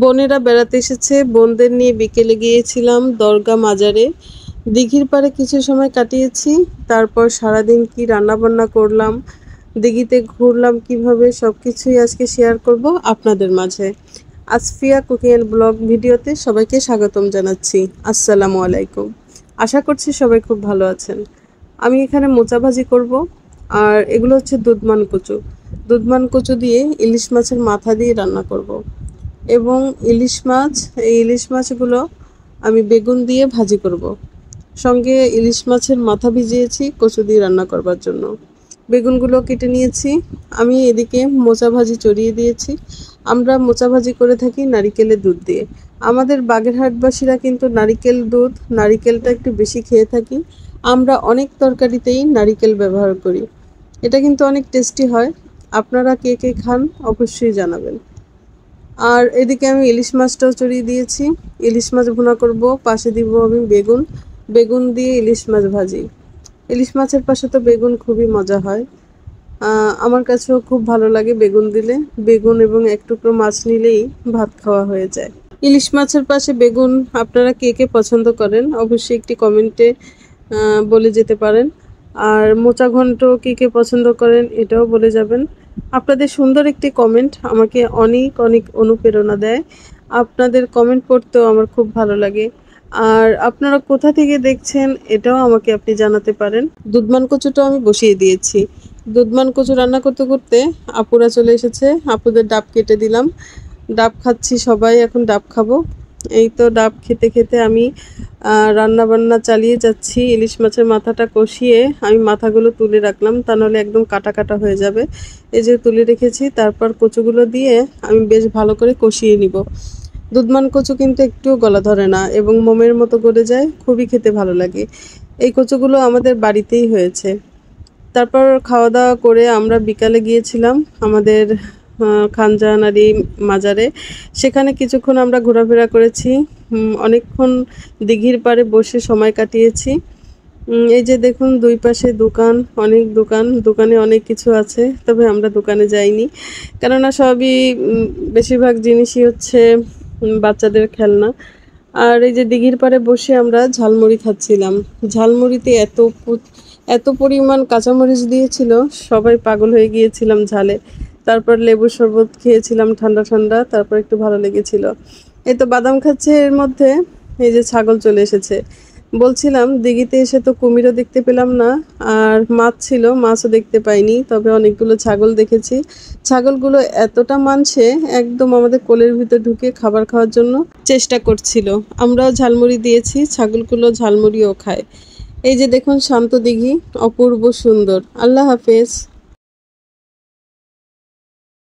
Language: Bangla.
বোনেরা বেড়াতে এসেছে, বোনদের নিয়ে বিকেলে গিয়েছিলাম দরগা মাজারে। দিঘির পাড়ে কিছু সময় কাটিয়েছি। তারপর সারাদিন কি রান্না বান্না করলাম, দিঘিতে ঘুরলাম কিভাবে, সবকিছুই আজকে শেয়ার করব আপনাদের মাঝে। আসফিয়া কুকিং এন্ড ব্লগ ভিডিওতে সবাইকে স্বাগতম জানাচ্ছি। আসসালামু আলাইকুম। আশা করছি সবাই খুব ভালো আছেন। আমি এখানে মোচা ভাজি করব, আর এগুলো হচ্ছে দুধমান কচু। দুধমান কচু দিয়ে ইলিশ মাছের মাথা দিয়ে রান্না করব। এবং এই ইলিশ মাছগুলো আমি বেগুন দিয়ে ভাজি করব। সঙ্গে ইলিশ মাছের মাথা ভিজিয়েছি কচু দিয়ে রান্না করবার জন্য। বেগুনগুলো কেটে নিয়েছি। আমি এদিকে মোচা ভাজি চড়িয়ে দিয়েছি। আমরা মোচা ভাজি করে থাকি নারিকেলের দুধ দিয়ে। আমাদের বাগেরহাটবাসীরা কিন্তু নারিকেলটা একটু বেশি খেয়ে থাকি। আমরা অনেক তরকারিতেই নারিকেল ব্যবহার করি। এটা কিন্তু অনেক টেস্টি হয়। আপনারা কে কে খান অবশ্যই জানাবেন। আর এদিকে আমি ইলিশ মাছটাও চড়িয়ে দিয়েছি। ইলিশ মাছ ভুনা করব, পাশে দিব আমি বেগুন দিয়ে ইলিশ মাছ ভাজি। ইলিশ মাছের পাশে তো বেগুন খুবই মজা হয়। আমার কাছেও খুব ভালো লাগে বেগুন দিলে। বেগুন এবং এক টুকরো মাছ নিলেই ভাত খাওয়া হয়ে যায়। ইলিশ মাছের পাশে বেগুন আপনারা কে কে পছন্দ করেন অবশ্যই একটি কমেন্টে বলে যেতে পারেন। আর মোচা ঘন্ট কে কে পছন্দ করেন এটাও বলে যাবেন। আপনাদের সুন্দর একটি কমেন্ট আমাকে অনেক অনেক অনুপ্রেরণা দেয়। আপনাদের কমেন্ট পড়তেও আমার খুব ভালো লাগে। আর আপনারা কোথা থেকে দেখছেন এটাও আমাকে আপনি জানাতে পারেন। দুধমান কচুটাও আমি বসিয়ে দিয়েছি। দুধমান কচু রান্না করতে করতে আপুরা চলে এসেছে। আপুদের ডাব কেটে দিলাম। ডাব খাচ্ছি সবাই, এখন ডাব খাবো। এই তো ডাব খেতে খেতে আমি রান্না বান্না চালিয়ে যাচ্ছি। ইলিশ মাছের মাথাটা কষিয়ে আমি মাথাগুলো তুলে রাখলাম, তা নাহলে একদম কাটা কাটা হয়ে যাবে। এই যে তুলে রেখেছি, তারপর কচুগুলো দিয়ে আমি বেশ ভালো করে কষিয়ে নিব। দুধমান কচু কিন্তু একটুও গলা ধরে না এবং মোমের মতো গলে যায়, খুবই খেতে ভালো লাগে। এই কচুগুলো আমাদের বাড়িতেই হয়েছে। তারপর খাওয়া দাওয়া করে আমরা বিকালে গিয়েছিলাম আমাদের খানজাহানারি মাজারে। সেখানে কিছুক্ষণ আমরা ঘোরাফেরা করেছি। অনেকক্ষণ দিঘির পাড়ে বসে সময় কাটিয়েছি। এই যে দেখুন দুই পাশে অনেক দোকানে অনেক কিছু আছে, তবে আমরা দোকানে যাইনি, কেননা সবই বেশিরভাগ জিনিসই হচ্ছে বাচ্চাদের খেলনা। আর এই যে দিঘির পাড়ে বসে আমরা ঝালমুড়ি খাচ্ছিলাম। ঝালমুড়িতে এত পরিমাণ কাঁচামরিচ দিয়েছিল, সবাই পাগল হয়ে গিয়েছিলাম ঝালে। তারপর লেবুর শরবত খেয়েছিলাম ঠান্ডা ঠান্ডা, তারপর একটু ভালো লেগেছিল। এই তো বাদাম খাচ্ছে, এর মধ্যে এই যে ছাগল চলে এসেছে। বলছিলাম দিঘিতে এসে তো কুমিরও দেখতে পেলাম না, আর মাছ ছিল, মাছও দেখতে পাইনি, তবে অনেকগুলো ছাগল দেখেছি। ছাগলগুলো এতটা মানছে, একদম আমাদের কোলের ভিতর ঢুকে খাবার খাওয়ার জন্য চেষ্টা করছিল। আমরাও ঝালমুড়ি দিয়েছি, ছাগলগুলো ঝালমুড়িও খায়। এই যে দেখুন শান্ত দিঘি, অপূর্ব সুন্দর। আল্লাহ হাফেজ।